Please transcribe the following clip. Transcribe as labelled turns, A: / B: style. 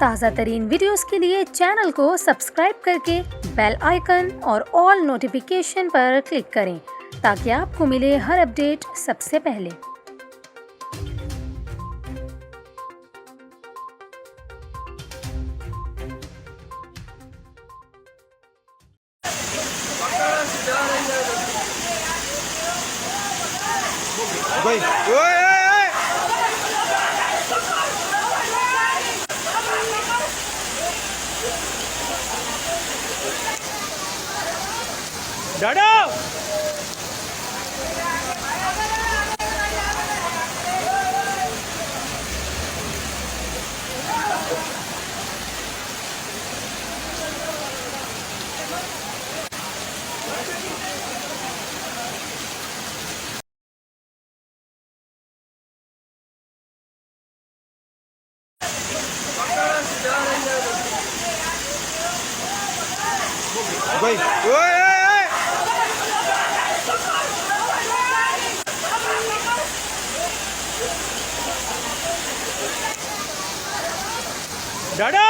A: ताज़ा तरीन वीडियोस के लिए चैनल को सब्सक्राइब करके बेल आइकन और ऑल नोटिफिकेशन पर क्लिक करें ताकि आपको मिले हर अपडेट सबसे पहले।
B: भाई ओए ओए डाडा भाई ओए ओए डाडा